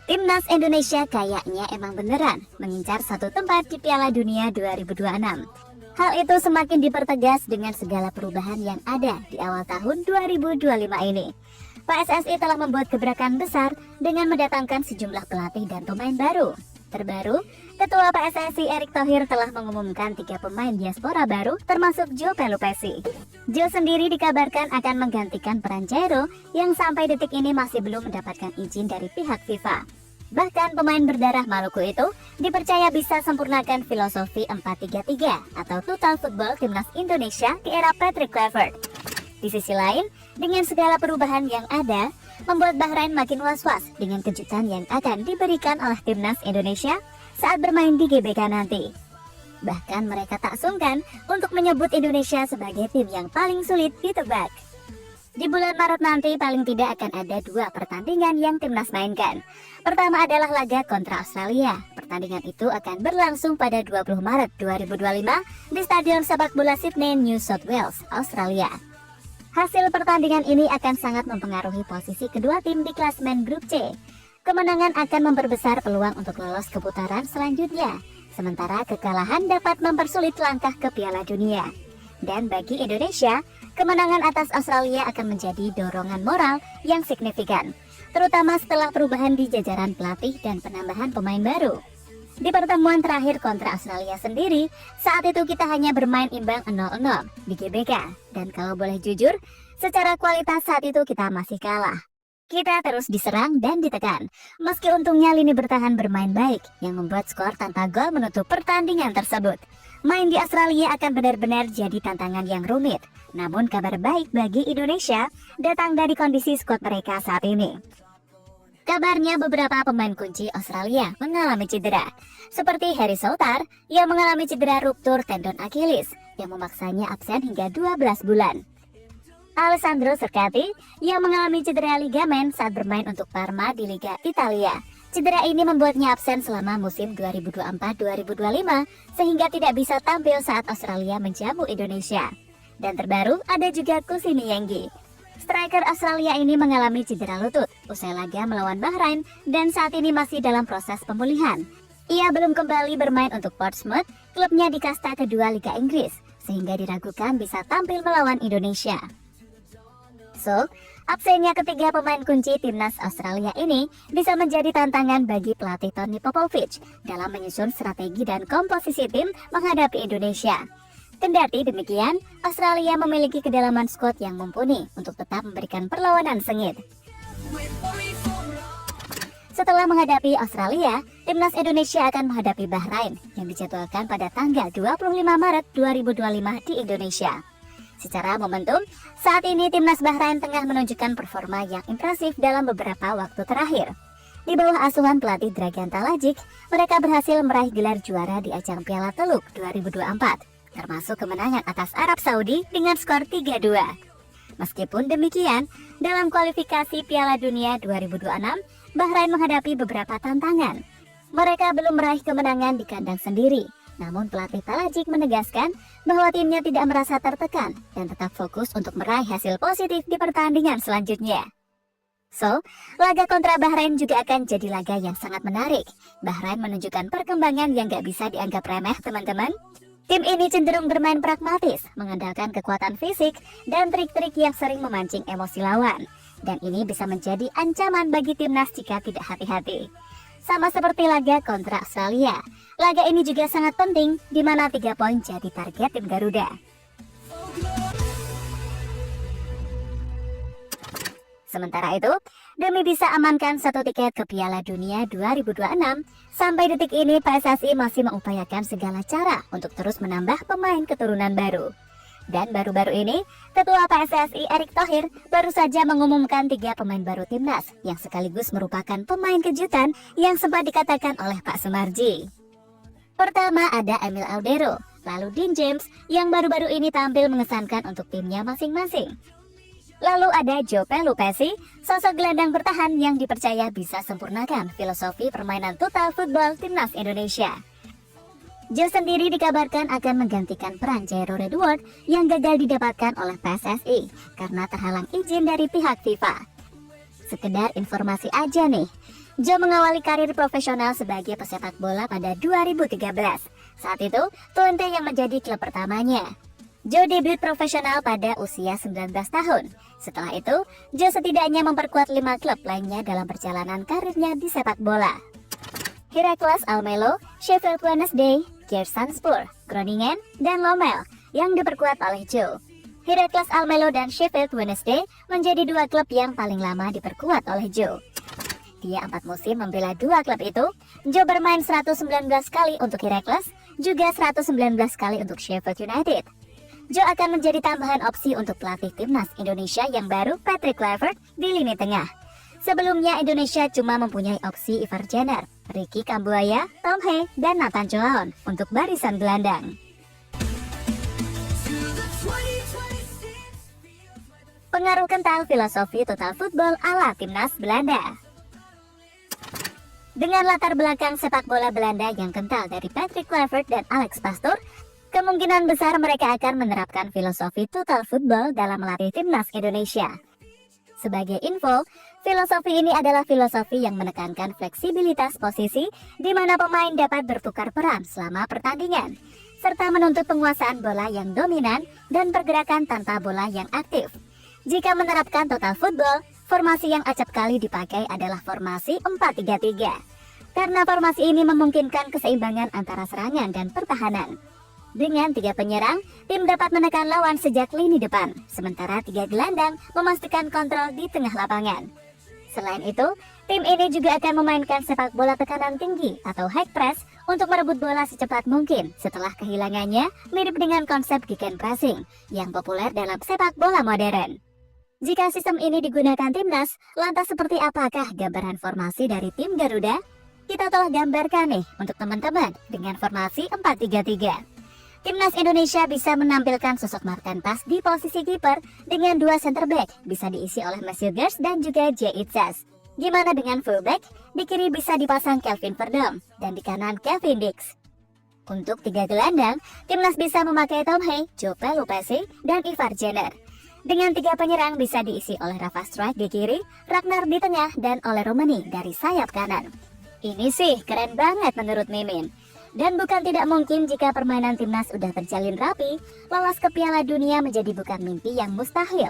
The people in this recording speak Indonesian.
Timnas Indonesia kayaknya emang beneran mengincar satu tempat di Piala Dunia 2026. Hal itu semakin dipertegas dengan segala perubahan yang ada di awal tahun 2025 ini. PSSI telah membuat gebrakan besar dengan mendatangkan sejumlah pelatih dan pemain baru. Terbaru, Ketua PSSI Erick Thohir telah mengumumkan 3 pemain diaspora baru termasuk Joe Pelupessy. Joe sendiri dikabarkan akan menggantikan peran Jairo yang sampai detik ini masih belum mendapatkan izin dari pihak FIFA. Bahkan pemain berdarah Maluku itu dipercaya bisa sempurnakan filosofi 4-3-3 atau total football timnas Indonesia di era Patrick Kluivert. Di sisi lain, dengan segala perubahan yang ada, membuat Bahrain makin was-was dengan kejutan yang akan diberikan oleh timnas Indonesia saat bermain di GBK nanti. Bahkan mereka tak sungkan untuk menyebut Indonesia sebagai tim yang paling sulit ditebak. Di bulan Maret nanti paling tidak akan ada 2 pertandingan yang timnas mainkan. Pertama adalah laga kontra Australia. Pertandingan itu akan berlangsung pada 20 Maret 2025 di Stadion Sepak Bola Sydney, New South Wales, Australia. Hasil pertandingan ini akan sangat mempengaruhi posisi kedua tim di klasemen grup C. Kemenangan akan memperbesar peluang untuk lolos ke putaran selanjutnya, sementara kekalahan dapat mempersulit langkah ke Piala Dunia. Dan bagi Indonesia, kemenangan atas Australia akan menjadi dorongan moral yang signifikan, terutama setelah perubahan di jajaran pelatih dan penambahan pemain baru. Di pertemuan terakhir kontra Australia sendiri, saat itu kita hanya bermain imbang 0-0 di GBK. Dan kalau boleh jujur, secara kualitas saat itu kita masih kalah. Kita terus diserang dan ditekan, meski untungnya lini bertahan bermain baik, yang membuat skor tanpa gol menutup pertandingan tersebut. Main di Australia akan benar-benar jadi tantangan yang rumit. Namun kabar baik bagi Indonesia datang dari kondisi skuad mereka saat ini. Kabarnya beberapa pemain kunci Australia mengalami cedera, seperti Harry Souttar yang mengalami cedera ruptur tendon Achilles yang memaksanya absen hingga 12 bulan. Alessandro Cercati yang mengalami cedera ligamen saat bermain untuk Parma di Liga Italia. Cedera ini membuatnya absen selama musim 2024-2025 sehingga tidak bisa tampil saat Australia menjamu Indonesia. Dan terbaru ada juga Kusini Yenggi. Striker Australia ini mengalami cedera lutut usai laga melawan Bahrain dan saat ini masih dalam proses pemulihan. Ia belum kembali bermain untuk Portsmouth, klubnya di kasta kedua Liga Inggris, sehingga diragukan bisa tampil melawan Indonesia. So, absennya ketiga pemain kunci timnas Australia ini bisa menjadi tantangan bagi pelatih Tony Popovic dalam menyusun strategi dan komposisi tim menghadapi Indonesia. Kendati demikian, Australia memiliki kedalaman skuad yang mumpuni untuk tetap memberikan perlawanan sengit. Setelah menghadapi Australia, timnas Indonesia akan menghadapi Bahrain yang dijadwalkan pada tanggal 25 Maret 2025 di Indonesia. Secara momentum, saat ini timnas Bahrain tengah menunjukkan performa yang impresif dalam beberapa waktu terakhir. Di bawah asuhan pelatih Dragan Talajic, mereka berhasil meraih gelar juara di ajang Piala Teluk 2024, termasuk kemenangan atas Arab Saudi dengan skor 3-2. Meskipun demikian, dalam kualifikasi Piala Dunia 2026, Bahrain menghadapi beberapa tantangan. Mereka belum meraih kemenangan di kandang sendiri. Namun pelatih Talajic menegaskan bahwa timnya tidak merasa tertekan dan tetap fokus untuk meraih hasil positif di pertandingan selanjutnya. So, laga kontra Bahrain juga akan jadi laga yang sangat menarik. Bahrain menunjukkan perkembangan yang gak bisa dianggap remeh, teman-teman. Tim ini cenderung bermain pragmatis, mengandalkan kekuatan fisik dan trik-trik yang sering memancing emosi lawan. Dan ini bisa menjadi ancaman bagi timnas jika tidak hati-hati. Sama seperti laga kontra Australia, laga ini juga sangat penting, di mana 3 poin jadi target tim Garuda. Sementara itu, demi bisa amankan 1 tiket ke Piala Dunia 2026, sampai detik ini PSSI masih mengupayakan segala cara untuk terus menambah pemain keturunan baru. Dan baru-baru ini, Ketua PSSI Erick Thohir baru saja mengumumkan 3 pemain baru timnas yang sekaligus merupakan pemain kejutan yang sempat dikatakan oleh Pak Sumarji. Pertama ada Emil Audero, lalu Dean James yang baru-baru ini tampil mengesankan untuk timnya masing-masing. Lalu ada Joe Pelupessy, sosok gelandang bertahan yang dipercaya bisa sempurnakan filosofi permainan total football timnas Indonesia. Joe sendiri dikabarkan akan menggantikan peran Jairo Redwood yang gagal didapatkan oleh PSSI karena terhalang izin dari pihak FIFA. Sekedar informasi aja nih, Joe mengawali karir profesional sebagai pesepak bola pada 2013. Saat itu, Twente yang menjadi klub pertamanya. Joe debut profesional pada usia 19 tahun. Setelah itu, Joe setidaknya memperkuat 5 klub lainnya dalam perjalanan karirnya di sepak bola. Heracles Almelo, Sheffield Wednesday, Giresunspor, Groningen, dan Lommel yang diperkuat oleh Joe. Heracles Almelo dan Sheffield Wednesday menjadi 2 klub yang paling lama diperkuat oleh Joe. Dia 4 musim membela 2 klub itu. Joe bermain 119 kali untuk Heracles, juga 119 kali untuk Sheffield United. Joe akan menjadi tambahan opsi untuk pelatih timnas Indonesia yang baru Patrick Kluivert di lini tengah. Sebelumnya Indonesia cuma mempunyai opsi Ivar Jenner, Ricky Kambuaya, Tom Hea, dan Nathan Choaon untuk barisan gelandang. Pengaruh kental filosofi total football ala timnas Belanda. Dengan latar belakang sepak bola Belanda yang kental dari Patrick Kluivert dan Alex Pastoor, kemungkinan besar mereka akan menerapkan filosofi total football dalam melatih timnas Indonesia. Sebagai info, filosofi ini adalah filosofi yang menekankan fleksibilitas posisi di mana pemain dapat bertukar peran selama pertandingan, serta menuntut penguasaan bola yang dominan dan pergerakan tanpa bola yang aktif. Jika menerapkan total football, formasi yang acap kali dipakai adalah formasi 4-3-3. Karena formasi ini memungkinkan keseimbangan antara serangan dan pertahanan. Dengan 3 penyerang, tim dapat menekan lawan sejak lini depan, sementara 3 gelandang memastikan kontrol di tengah lapangan. Selain itu, tim ini juga akan memainkan sepak bola tekanan tinggi atau high press untuk merebut bola secepat mungkin setelah kehilangannya, mirip dengan konsep gegenpressing yang populer dalam sepak bola modern. Jika sistem ini digunakan timnas, lantas seperti apakah gambaran formasi dari tim Garuda? Kita telah gambarkan nih untuk teman-teman dengan formasi 4-3-3. Timnas Indonesia bisa menampilkan sosok Marten Pas di posisi kiper dengan 2 center back bisa diisi oleh Matthew Gers dan juga Jay Itzas. Gimana dengan fullback? Di kiri bisa dipasang Kelvin Verdom dan di kanan Kevin Dix. Untuk 3 gelandang, timnas bisa memakai Tom Hea, Jope Lupesi, dan Ivar Jenner. Dengan 3 penyerang bisa diisi oleh Rafa Struijk di kiri, Ragnar di tengah, dan oleh Romani dari sayap kanan. Ini sih keren banget menurut Mimin. Dan bukan tidak mungkin jika permainan timnas udah terjalin rapi, lolos ke Piala Dunia menjadi bukan mimpi yang mustahil.